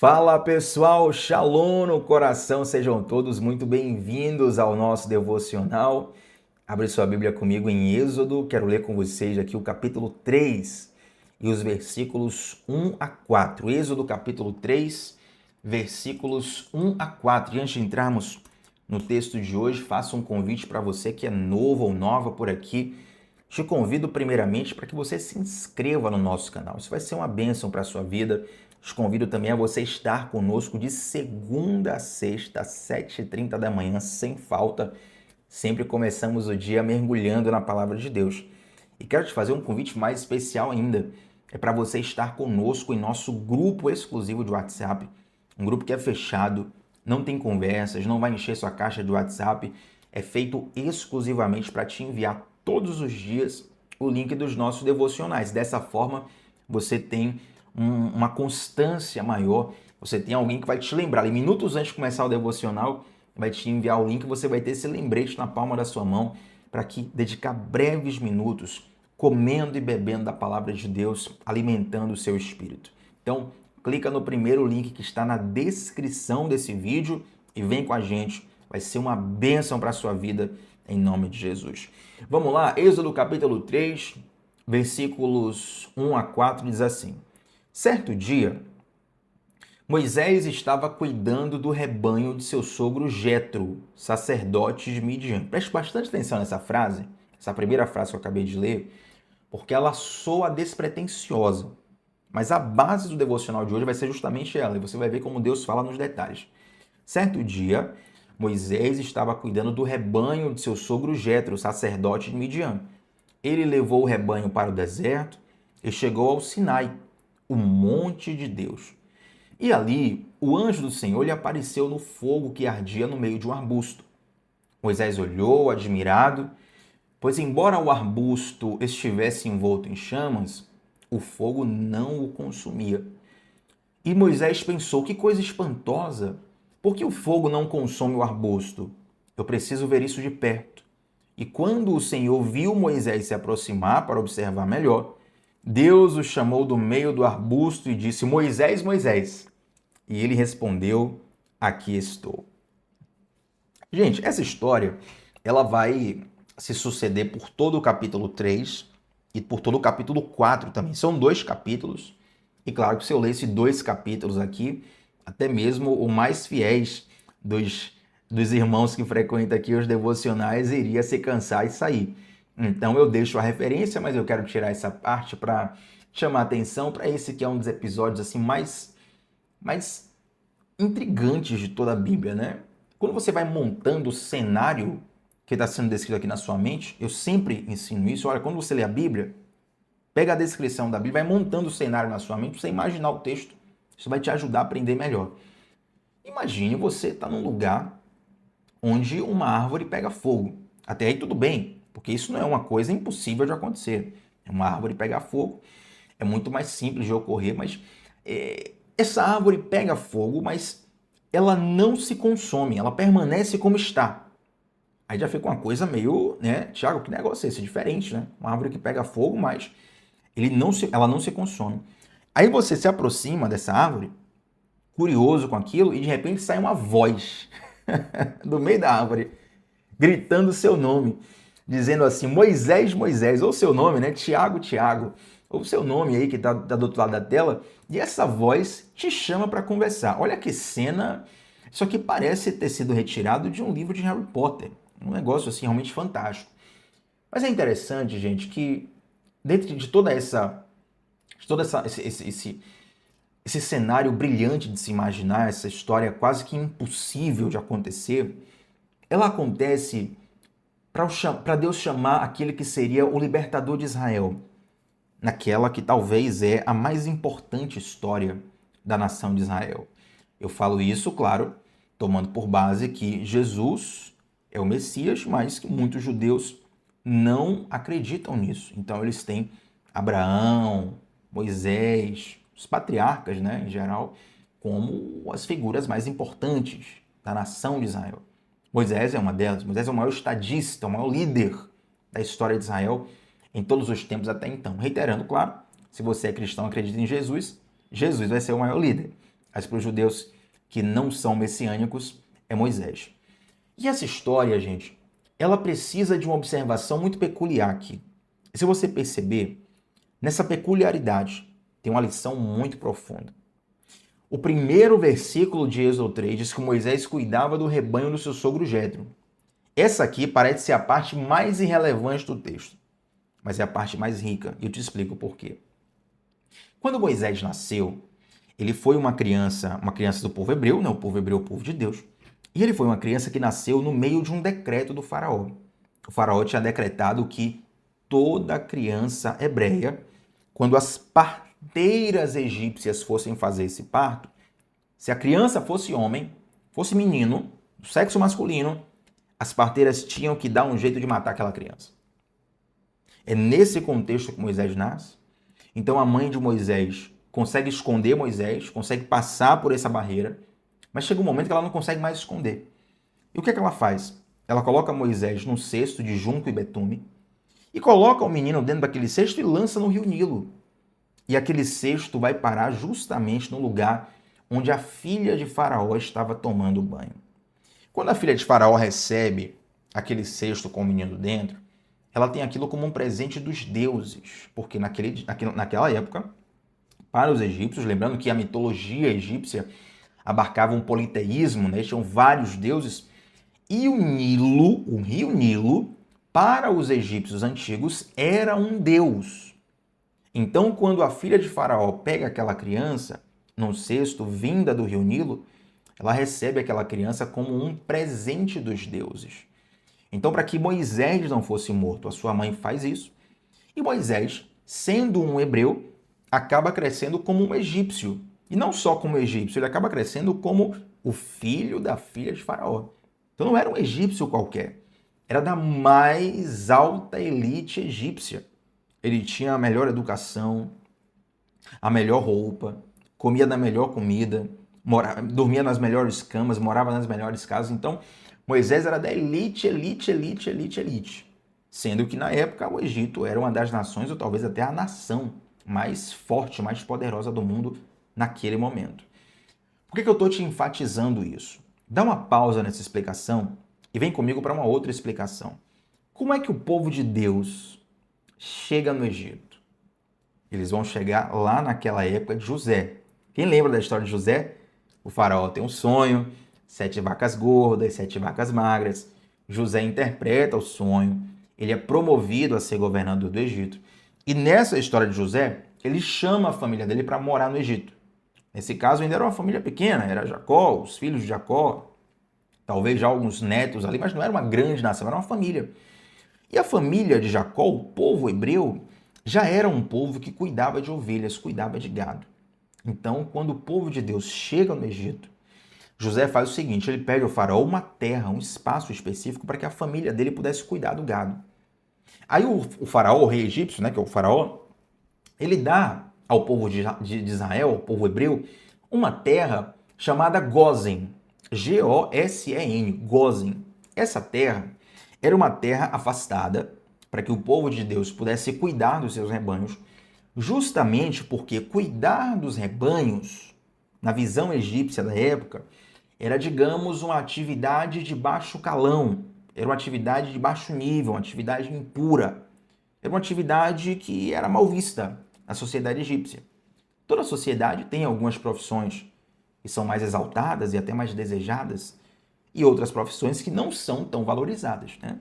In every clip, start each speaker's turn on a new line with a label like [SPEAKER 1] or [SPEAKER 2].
[SPEAKER 1] Fala pessoal, Shalom no coração, sejam todos muito bem-vindos ao nosso devocional. Abre sua Bíblia comigo em Êxodo, quero ler com vocês aqui o capítulo 3 e os versículos 1 a 4. Êxodo capítulo 3, versículos 1 a 4. E antes de entrarmos no texto de hoje, faço um convite para você que é novo ou nova por aqui. Te convido primeiramente para que você se inscreva no nosso canal. Isso vai ser uma bênção para a sua vida. Te convido também a você estar conosco de segunda a sexta, às 7h30 da manhã, sem falta. Sempre começamos o dia mergulhando na palavra de Deus. E quero te fazer um convite mais especial ainda. É para você estar conosco em nosso grupo exclusivo de WhatsApp. Um grupo que é fechado, não tem conversas, não vai encher sua caixa de WhatsApp. É feito exclusivamente para te enviar todos os dias o link dos nossos devocionais. Dessa forma, você tem uma constância maior, você tem alguém que vai te lembrar. E minutos antes de começar o devocional, vai te enviar o link, você vai ter esse lembrete na palma da sua mão para que dedicar breves minutos comendo e bebendo da palavra de Deus, alimentando o seu espírito. Então, clica no primeiro link que está na descrição desse vídeo e vem com a gente. Vai ser uma bênção para a sua vida, em nome de Jesus. Vamos lá, Êxodo capítulo 3, versículos 1 a 4 diz assim: Certo dia, Moisés estava cuidando do rebanho de seu sogro Jetro, sacerdote de Midian. Preste bastante atenção nessa frase, essa primeira frase que eu acabei de ler, porque ela soa despretensiosa. Mas a base do devocional de hoje vai ser justamente ela, e você vai ver como Deus fala nos detalhes. Certo dia, Moisés estava cuidando do rebanho de seu sogro Jetro, sacerdote de Midian. Ele levou o rebanho para o deserto e chegou ao Sinai, o monte de Deus. E ali, o anjo do Senhor lhe apareceu no fogo que ardia no meio de um arbusto. Moisés olhou, admirado, pois embora o arbusto estivesse envolto em chamas, o fogo não o consumia. E Moisés pensou, que coisa espantosa! Por que o fogo não consome o arbusto? Eu preciso ver isso de perto. E quando o Senhor viu Moisés se aproximar para observar melhor, Deus o chamou do meio do arbusto e disse: Moisés, Moisés. E ele respondeu: aqui estou. Gente, essa história, ela vai se suceder por todo o capítulo 3 e por todo o capítulo 4 também. São 2 capítulos. E claro que se eu lesse 2 capítulos aqui, até mesmo o mais fiéis dos irmãos que frequentam aqui os devocionais iria se cansar e sair. Então eu deixo a referência, mas eu quero tirar essa parte para chamar atenção para esse que é um dos episódios assim mais intrigantes de toda a Bíblia, né? Quando você vai montando o cenário que está sendo descrito aqui na sua mente, eu sempre ensino isso. Olha, quando você lê a Bíblia, pega a descrição da Bíblia, vai montando o cenário na sua mente para você imaginar o texto. Isso vai te ajudar a aprender melhor. Imagine você estar num lugar onde uma árvore pega fogo. Até aí tudo bem, porque isso não é uma coisa impossível de acontecer. Uma árvore pegar fogo é muito mais simples de ocorrer, mas essa árvore pega fogo, mas ela não se consome, ela permanece como está. Aí já fica uma coisa meio, né, Tiago, que negócio é esse? Diferente, né? Uma árvore que pega fogo, mas ela não se consome. Aí você se aproxima dessa árvore, curioso com aquilo, e de repente sai uma voz do meio da árvore, gritando o seu nome, dizendo assim: Moisés, Moisés, ou seu nome, né? Tiago, Tiago, ou seu nome aí que está do outro lado da tela, e essa voz te chama para conversar. Olha que cena, isso aqui parece ter sido retirado de um livro de Harry Potter, um negócio assim realmente fantástico. Mas é interessante, gente, que dentro de esse cenário brilhante de se imaginar, essa história quase que impossível de acontecer, ela acontece para Deus chamar aquele que seria o libertador de Israel, naquela que talvez é a mais importante história da nação de Israel. Eu falo isso, claro, tomando por base que Jesus é o Messias, mas que muitos judeus não acreditam nisso. Então eles têm Abraão, Moisés, os patriarcas, né, em geral, como as figuras mais importantes da nação de Israel. Moisés é uma delas. Moisés é o maior estadista, o maior líder da história de Israel em todos os tempos até então. Reiterando, claro, se você é cristão e acredita em Jesus, Jesus vai ser o maior líder. mas para os judeus que não são messiânicos, é Moisés. E essa história, gente, ela precisa de uma observação muito peculiar aqui. Se você perceber, nessa peculiaridade tem uma lição muito profunda. O primeiro versículo de Êxodo 3 diz que Moisés cuidava do rebanho do seu sogro Jetro. Essa aqui parece ser a parte mais irrelevante do texto, mas é a parte mais rica, e eu te explico por quê. Quando Moisés nasceu, ele foi uma criança do povo hebreu, né? O povo hebreu é o povo de Deus, e ele foi uma criança que nasceu no meio de um decreto do faraó. O faraó tinha decretado que toda criança hebreia, quando as parteiras egípcias fossem fazer esse parto, se a criança fosse homem, fosse menino, do sexo masculino, as parteiras tinham que dar um jeito de matar aquela criança. É nesse contexto que Moisés nasce. Então a mãe de Moisés consegue esconder Moisés, consegue passar por essa barreira, mas chega um momento que ela não consegue mais esconder. E o que é que ela faz? Ela coloca Moisés num cesto de junco e betume e coloca o menino dentro daquele cesto e lança no rio Nilo. E aquele cesto vai parar justamente no lugar onde a filha de Faraó estava tomando banho. Quando a filha de Faraó recebe aquele cesto com o menino dentro, ela tem aquilo como um presente dos deuses, porque naquela época, para os egípcios, lembrando que a mitologia egípcia abarcava um politeísmo, né? Tinham vários deuses, e o Nilo, o rio Nilo, para os egípcios antigos, era um deus. Então, quando a filha de Faraó pega aquela criança num cesto vinda do rio Nilo, ela recebe aquela criança como um presente dos deuses. Então, para que Moisés não fosse morto, a sua mãe faz isso. E Moisés, sendo um hebreu, acaba crescendo como um egípcio. E não só como egípcio, ele acaba crescendo como o filho da filha de Faraó. Então não era um egípcio qualquer, era da mais alta elite egípcia. Ele tinha a melhor educação, a melhor roupa, comia da melhor comida, dormia nas melhores camas, morava nas melhores casas. Então, Moisés era da elite, elite. Sendo que na época o Egito era uma das nações, ou talvez até a nação mais forte, mais poderosa do mundo naquele momento. Por que eu estou te enfatizando isso? Dá uma pausa nessa explicação e vem comigo para uma outra explicação. Como é que o povo de Deus chega no Egito? Eles vão chegar lá naquela época de José. Quem lembra da história de José? O faraó tem um sonho, 7 vacas gordas, 7 vacas magras. José interpreta o sonho, ele é promovido a ser governador do Egito. E nessa história de José, ele chama a família dele para morar no Egito. Nesse caso, ainda era uma família pequena, era Jacó, os filhos de Jacó, talvez já alguns netos ali, mas não era uma grande nação, era uma família. E a família de Jacó, o povo hebreu, já era um povo que cuidava de ovelhas, cuidava de gado. Então, quando o povo de Deus chega no Egito, José faz o seguinte, ele pede ao faraó uma terra, um espaço específico para que a família dele pudesse cuidar do gado. Aí o faraó, o rei egípcio, né, que é o faraó, ele dá ao povo de Israel, ao povo hebreu, uma terra chamada Gósen, G-O-S-E-N, Gósen. Essa terra era uma terra afastada para que o povo de Deus pudesse cuidar dos seus rebanhos, justamente porque cuidar dos rebanhos, na visão egípcia da época, era, digamos, uma atividade de baixo calão, era uma atividade de baixo nível, uma atividade impura, era uma atividade que era mal vista na sociedade egípcia. Toda sociedade tem algumas profissões que são mais exaltadas e até mais desejadas, e outras profissões que não são tão valorizadas, né?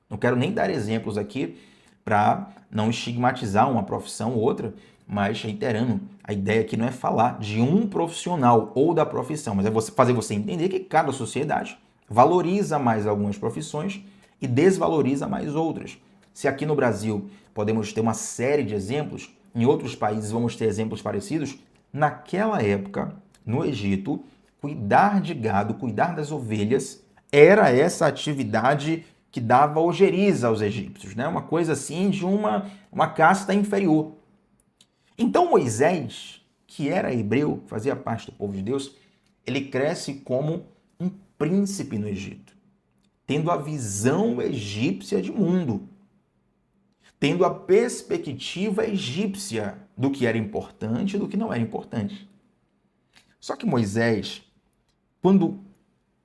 [SPEAKER 1] Não quero nem dar exemplos aqui para não estigmatizar uma profissão ou outra, mas reiterando, a ideia aqui não é falar de um profissional ou da profissão, mas é fazer você entender que cada sociedade valoriza mais algumas profissões e desvaloriza mais outras. Se aqui no Brasil podemos ter uma série de exemplos, em outros países vamos ter exemplos parecidos, naquela época, no Egito, cuidar de gado, cuidar das ovelhas, era essa atividade que dava ojeriza aos egípcios, né? Uma coisa assim de uma casta inferior. Então Moisés, que era hebreu, fazia parte do povo de Deus, ele cresce como um príncipe no Egito, tendo a visão egípcia de mundo, tendo a perspectiva egípcia do que era importante e do que não era importante. Só que Moisés, quando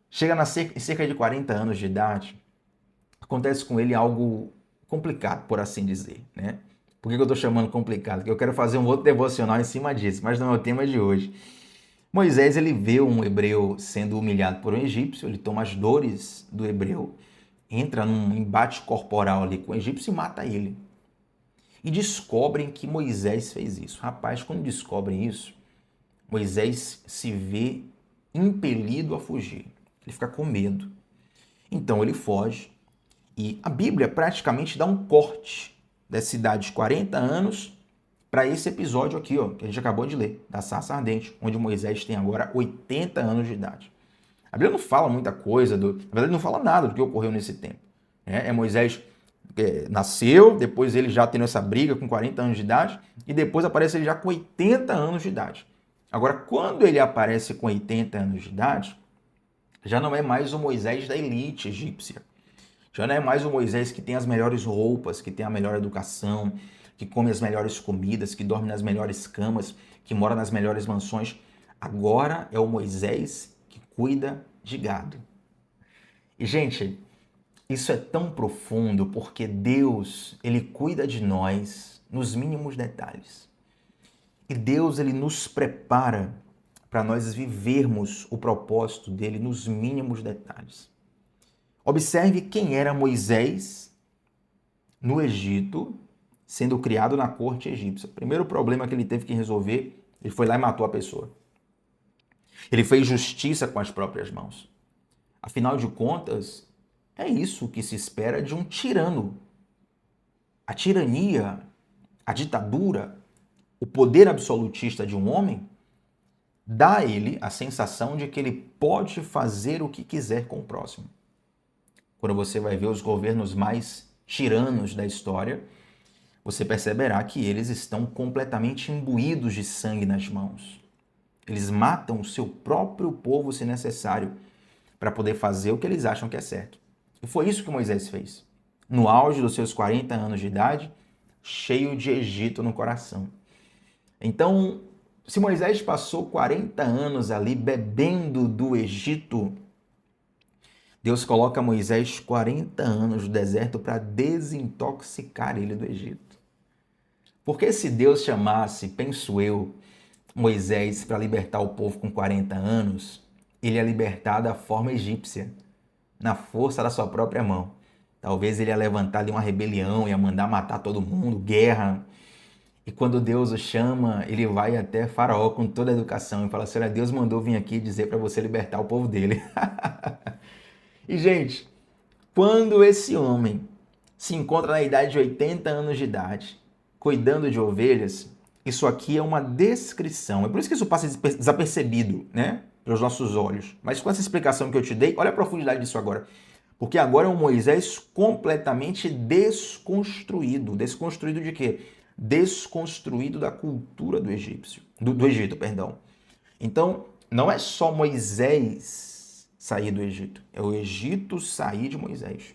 [SPEAKER 1] chega em cerca de 40 anos de idade, acontece com ele algo complicado, por assim dizer, né? Por que eu estou chamando complicado? Porque eu quero fazer um outro devocional em cima disso, mas não é o tema de hoje. Moisés, ele vê um hebreu sendo humilhado por um egípcio, ele toma as dores do hebreu, entra num embate corporal ali com o egípcio e mata ele. E descobrem que Moisés fez isso. Rapaz, quando descobrem isso, Moisés se vê impelido a fugir. Ele fica com medo. Então ele foge. E a Bíblia praticamente dá um corte dessa idade de 40 anos para esse episódio aqui, ó, que a gente acabou de ler, da sarça ardente, onde Moisés tem agora 80 anos de idade. A Bíblia não fala muita coisa, na verdade não fala nada do que ocorreu nesse tempo. Moisés nasceu, depois ele já tendo essa briga com 40 anos de idade, e depois aparece ele já com 80 anos de idade. Agora, quando ele aparece com 80 anos de idade, já não é mais o Moisés da elite egípcia. Já não é mais o Moisés que tem as melhores roupas, que tem a melhor educação, que come as melhores comidas, que dorme nas melhores camas, que mora nas melhores mansões. Agora é o Moisés que cuida de gado. E, gente, isso é tão profundo porque Deus, ele cuida de nós nos mínimos detalhes. E Deus, ele nos prepara para nós vivermos o propósito dele nos mínimos detalhes. Observe quem era Moisés no Egito, sendo criado na corte egípcia. O primeiro problema que ele teve que resolver, ele foi lá e matou a pessoa. Ele fez justiça com as próprias mãos. Afinal de contas, é isso que se espera de um tirano. A tirania, a ditadura, o poder absolutista de um homem dá a ele a sensação de que ele pode fazer o que quiser com o próximo. Quando você vai ver os governos mais tiranos da história, você perceberá que eles estão completamente imbuídos de sangue nas mãos. Eles matam o seu próprio povo, se necessário, para poder fazer o que eles acham que é certo. E foi isso que Moisés fez. No auge dos seus 40 anos de idade, cheio de Egito no coração. Então, se Moisés passou 40 anos ali bebendo do Egito, Deus coloca Moisés 40 anos no deserto para desintoxicar ele do Egito. Porque se Deus chamasse, penso eu, Moisés para libertar o povo com 40 anos, ele ia libertar da forma egípcia, na força da sua própria mão. Talvez ele ia levantar ali uma rebelião, ia mandar matar todo mundo, guerra. E quando Deus o chama, ele vai até Faraó com toda a educação e fala assim: olha, Deus mandou vir aqui dizer para você libertar o povo dele. E, gente, quando esse homem se encontra na idade de 80 anos de idade, cuidando de ovelhas, isso aqui é uma descrição. É por isso que isso passa desapercebido, né, pelos nossos olhos. Mas com essa explicação que eu te dei, olha a profundidade disso agora. Porque agora é um Moisés completamente desconstruído. Desconstruído de quê? Desconstruído da cultura do Egito, perdão. Então, não é só Moisés sair do Egito, é o Egito sair de Moisés.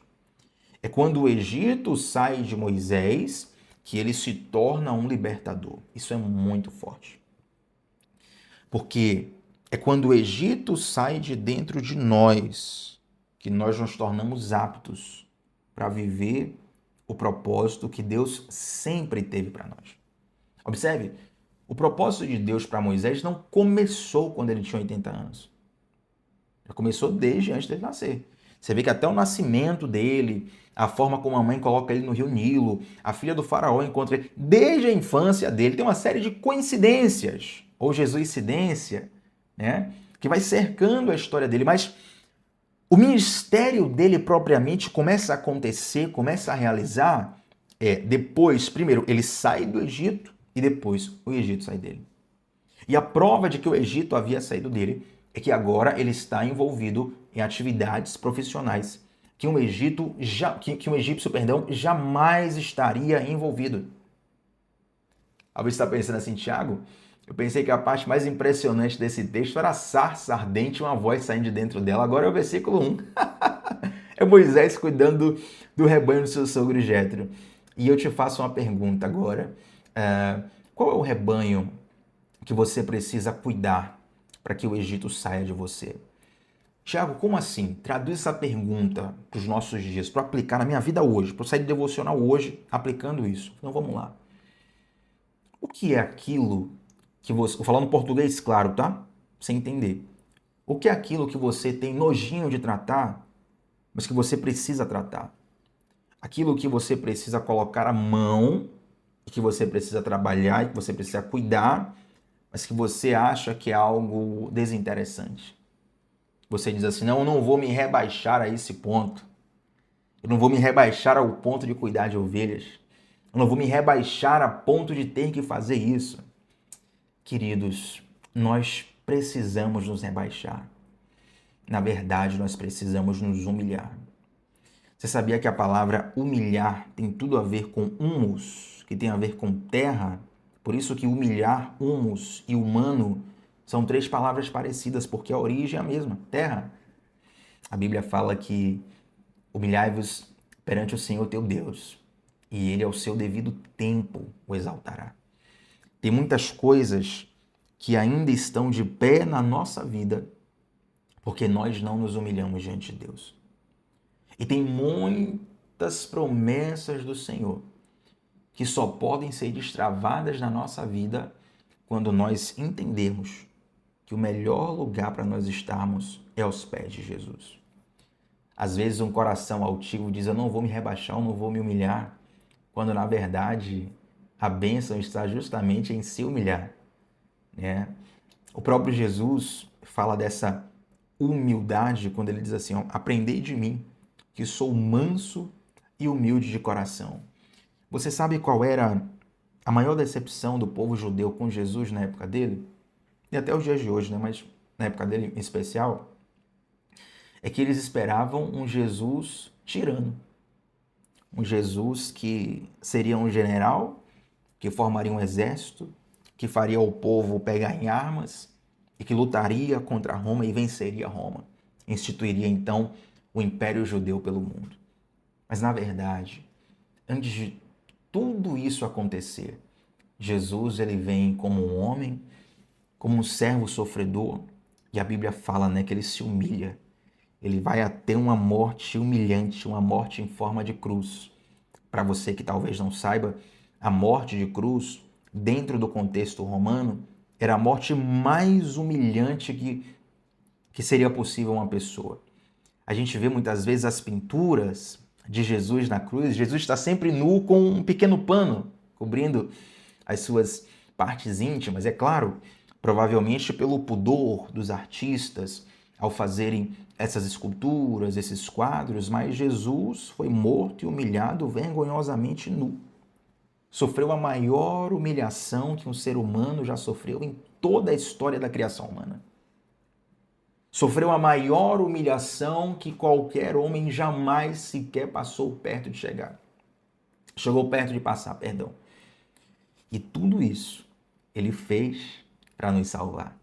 [SPEAKER 1] É quando o Egito sai de Moisés que ele se torna um libertador. Isso é muito forte. Porque é quando o Egito sai de dentro de nós que nós nos tornamos aptos para viver o propósito que Deus sempre teve para nós. Observe, o propósito de Deus para Moisés não começou quando ele tinha 80 anos. Já começou desde antes dele nascer. Você vê que até o nascimento dele, a forma como a mãe coloca ele no rio Nilo, a filha do faraó encontra ele, desde a infância dele, tem uma série de coincidências, ou jesuicidência, né, que vai cercando a história dele, mas o ministério dele propriamente começa a acontecer, começa a realizar, depois, primeiro, ele sai do Egito e depois o Egito sai dele. E a prova de que o Egito havia saído dele é que agora ele está envolvido em atividades profissionais que um egípcio jamais estaria envolvido. Talvez você está pensando assim, Tiago, eu pensei que a parte mais impressionante desse texto era a sarça ardente e uma voz saindo de dentro dela. Agora é o versículo 1. É Moisés cuidando do rebanho do seu sogro Jétro. E eu te faço uma pergunta agora. Qual é o rebanho que você precisa cuidar para que o Egito saia de você. Tiago, como assim? Traduz essa pergunta para os nossos dias, para aplicar na minha vida hoje, para eu sair do devocional hoje aplicando isso. Então vamos lá. O que é aquilo que você... Vou falar no português claro, tá? Pra você entender. O que é aquilo que você tem nojinho de tratar, mas que você precisa tratar? Aquilo que você precisa colocar a mão, que você precisa trabalhar, que você precisa cuidar, mas que você acha que é algo desinteressante. Você diz assim, não, eu não vou me rebaixar a esse ponto. Eu não vou me rebaixar ao ponto de cuidar de ovelhas. Eu não vou me rebaixar a ponto de ter que fazer isso. Queridos, nós precisamos nos rebaixar. Na verdade, nós precisamos nos humilhar. Você sabia que a palavra humilhar tem tudo a ver com humus, que tem a ver com terra? Por isso que humilhar, humus e humano são três palavras parecidas, porque a origem é a mesma, terra. A Bíblia fala que humilhai-vos perante o Senhor teu Deus, e Ele ao seu devido tempo o exaltará. Tem muitas coisas que ainda estão de pé na nossa vida, porque nós não nos humilhamos diante de Deus. E tem muitas promessas do Senhor que só podem ser destravadas na nossa vida quando nós entendermos que o melhor lugar para nós estarmos é aos pés de Jesus. Às vezes um coração altivo diz, eu não vou me rebaixar, eu não vou me humilhar, quando na verdade a bênção está justamente em se humilhar, né? O próprio Jesus fala dessa humildade quando ele diz assim, ó, aprendei de mim, que sou manso e humilde de coração. Você sabe qual era a maior decepção do povo judeu com Jesus na época dele? E até os dias de hoje, né? Mas na época dele em especial, é que eles esperavam um Jesus tirano. Um Jesus que seria um general, que formaria um exército, que faria o povo pegar em armas e que lutaria contra Roma e venceria Roma. Instituiria então o Império Judeu pelo mundo. Mas na verdade, antes de tudo isso acontecer, Jesus ele vem como um homem, como um servo sofredor, e a Bíblia fala, né, que ele se humilha. Ele vai até uma morte humilhante, uma morte em forma de cruz. Para você que talvez não saiba, a morte de cruz, dentro do contexto romano, era a morte mais humilhante que seria possível a uma pessoa. A gente vê muitas vezes as pinturas de Jesus na cruz. Jesus está sempre nu com um pequeno pano, cobrindo as suas partes íntimas. É claro, provavelmente pelo pudor dos artistas ao fazerem essas esculturas, esses quadros, mas Jesus foi morto e humilhado vergonhosamente nu. Sofreu a maior humilhação que um ser humano já sofreu em toda a história da criação humana. Sofreu a maior humilhação que qualquer homem jamais sequer passou perto de chegar. Chegou perto de passar, perdão. E tudo isso ele fez para nos salvar.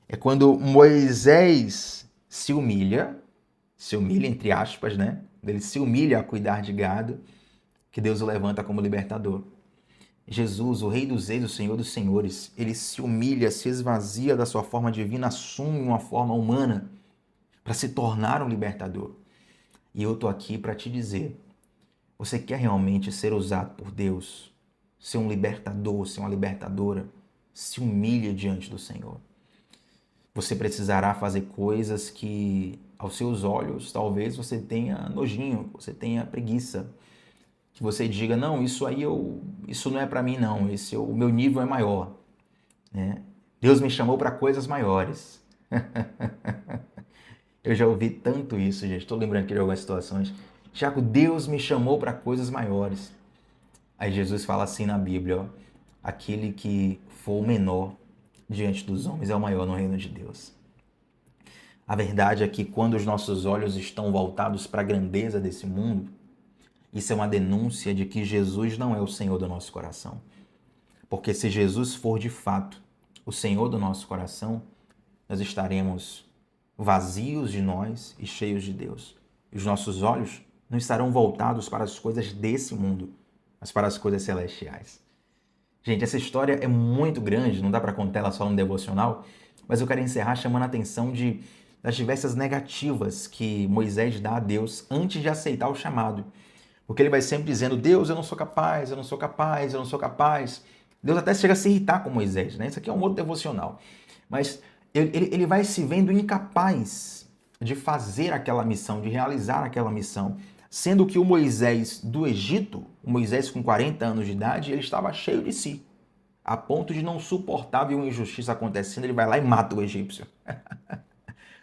[SPEAKER 1] É quando Moisés se humilha entre aspas, né? Ele se humilha a cuidar de gado, que Deus o levanta como libertador. Jesus, o Rei dos Reis, o Senhor dos Senhores, ele se humilha, se esvazia da sua forma divina, assume uma forma humana para se tornar um libertador. E eu estou aqui para te dizer, você quer realmente ser usado por Deus, ser um libertador, ser uma libertadora? Se humilhe diante do Senhor. Você precisará fazer coisas que, aos seus olhos, talvez você tenha nojinho, você tenha preguiça. Que você diga, não, isso não é para mim não, o meu nível é maior, né? Deus me chamou para coisas maiores. Eu já ouvi tanto isso, gente, estou lembrando aqui de algumas situações. Tiago, Deus me chamou para coisas maiores. Aí Jesus fala assim na Bíblia, ó, aquele que for o menor diante dos homens é o maior no reino de Deus. A verdade é que quando os nossos olhos estão voltados para a grandeza desse mundo, isso é uma denúncia de que Jesus não é o Senhor do nosso coração. Porque se Jesus for de fato o Senhor do nosso coração, nós estaremos vazios de nós e cheios de Deus. E os nossos olhos não estarão voltados para as coisas desse mundo, mas para as coisas celestiais. Gente, essa história é muito grande, não dá para contar ela só no devocional, mas eu quero encerrar chamando a atenção das diversas negativas que Moisés dá a Deus antes de aceitar o chamado. Porque ele vai sempre dizendo, Deus, eu não sou capaz, eu não sou capaz, eu não sou capaz. Deus até chega a se irritar com Moisés, né? Isso aqui é um outro devocional. Mas ele vai se vendo incapaz de fazer aquela missão, de realizar aquela missão. Sendo que o Moisés do Egito, o Moisés com 40 anos de idade, ele estava cheio de si. A ponto de não suportar ver uma injustiça acontecendo, ele vai lá e mata o egípcio.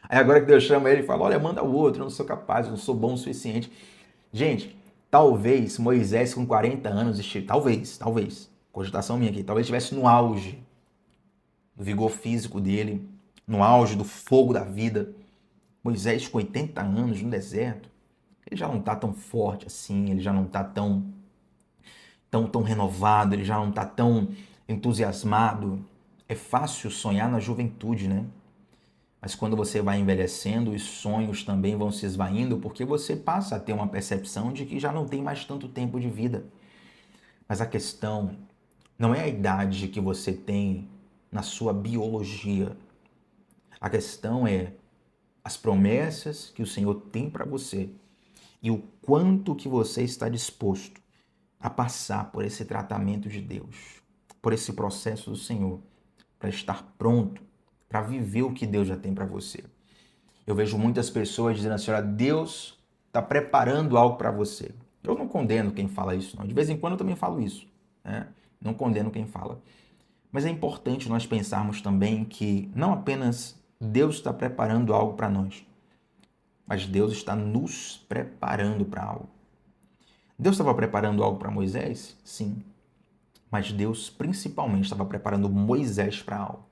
[SPEAKER 1] Aí agora que Deus chama ele, ele fala, olha, manda o outro, eu não sou capaz, eu não sou bom o suficiente. Gente, talvez Moisés com 40 anos, talvez, cogitação minha aqui, talvez estivesse no auge do vigor físico dele, no auge do fogo da vida. Moisés com 80 anos no deserto, ele já não está tão forte assim, ele já não está tão renovado, ele já não está tão entusiasmado. É fácil sonhar na juventude, né? Mas quando você vai envelhecendo, os sonhos também vão se esvaindo, porque você passa a ter uma percepção de que já não tem mais tanto tempo de vida. Mas a questão não é a idade que você tem na sua biologia. A questão é as promessas que o Senhor tem para você e o quanto que você está disposto a passar por esse tratamento de Deus, por esse processo do Senhor, para estar pronto para viver o que Deus já tem para você. Eu vejo muitas pessoas dizendo assim, olha, Deus está preparando algo para você. Eu não condeno quem fala isso, não. De vez em quando eu também falo isso, né? Não condeno quem fala. Mas é importante nós pensarmos também que não apenas Deus está preparando algo para nós, mas Deus está nos preparando para algo. Deus estava preparando algo para Moisés? Sim. Mas Deus principalmente estava preparando Moisés para algo.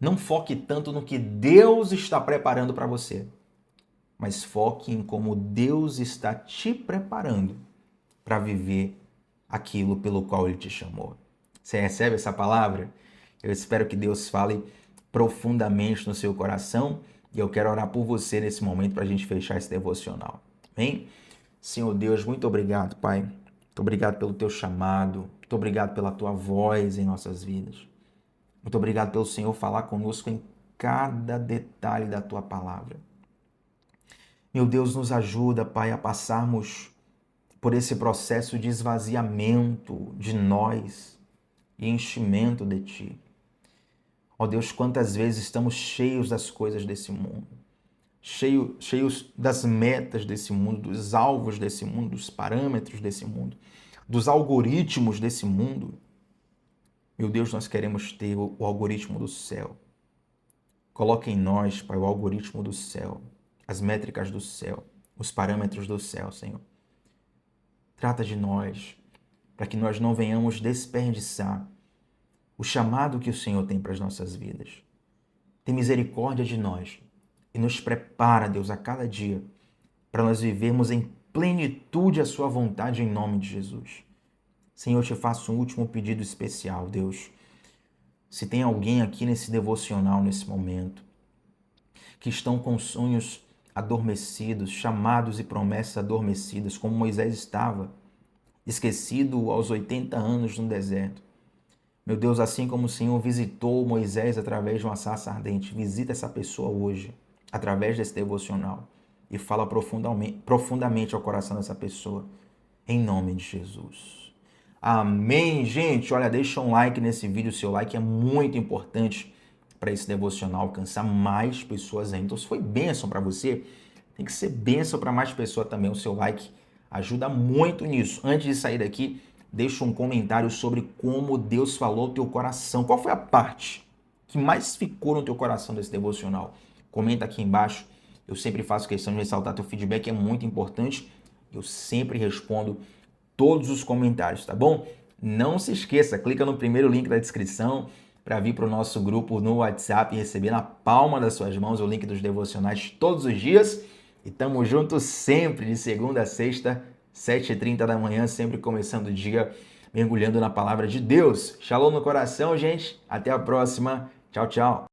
[SPEAKER 1] Não foque tanto no que Deus está preparando para você, mas foque em como Deus está te preparando para viver aquilo pelo qual Ele te chamou. Você recebe essa palavra? Eu espero que Deus fale profundamente no seu coração e eu quero orar por você nesse momento para a gente fechar esse devocional. Amém? Senhor Deus, muito obrigado, Pai. Muito obrigado pelo Teu chamado. Muito obrigado pela Tua voz em nossas vidas. Muito obrigado pelo Senhor falar conosco em cada detalhe da Tua palavra. Meu Deus, nos ajuda, Pai, a passarmos por esse processo de esvaziamento de nós e enchimento de Ti. Ó Deus, quantas vezes estamos cheios das coisas desse mundo, cheios das metas desse mundo, dos alvos desse mundo, dos parâmetros desse mundo, dos algoritmos desse mundo. Meu Deus, nós queremos ter o algoritmo do céu. Coloque em nós, Pai, o algoritmo do céu, as métricas do céu, os parâmetros do céu, Senhor. Trata de nós, para que nós não venhamos desperdiçar o chamado que o Senhor tem para as nossas vidas. Tem misericórdia de nós e nos prepara, Deus, a cada dia, para nós vivermos em plenitude a sua vontade em nome de Jesus. Senhor, eu te faço um último pedido especial, Deus. Se tem alguém aqui nesse devocional, nesse momento, que estão com sonhos adormecidos, chamados e promessas adormecidas, como Moisés estava, esquecido aos 80 anos no deserto. Meu Deus, assim como o Senhor visitou Moisés através de uma sarça ardente, visita essa pessoa hoje, através desse devocional, e fala profundamente ao coração dessa pessoa, em nome de Jesus. Amém, gente? Olha, deixa um like nesse vídeo, o seu like é muito importante para esse devocional alcançar mais pessoas ainda. Então, se foi bênção para você, tem que ser bênção para mais pessoas também. O seu like ajuda muito nisso. Antes de sair daqui, deixa um comentário sobre como Deus falou no teu coração. Qual foi a parte que mais ficou no teu coração desse devocional? Comenta aqui embaixo. Eu sempre faço questão de ressaltar teu feedback, é muito importante. Eu sempre respondo todos os comentários, tá bom? Não se esqueça, clica no primeiro link da descrição para vir para o nosso grupo no WhatsApp e receber na palma das suas mãos o link dos devocionais todos os dias. E tamo junto sempre, de segunda a sexta, 7h30 da manhã, sempre começando o dia mergulhando na palavra de Deus. Shalom no coração, gente. Até a próxima. Tchau, tchau.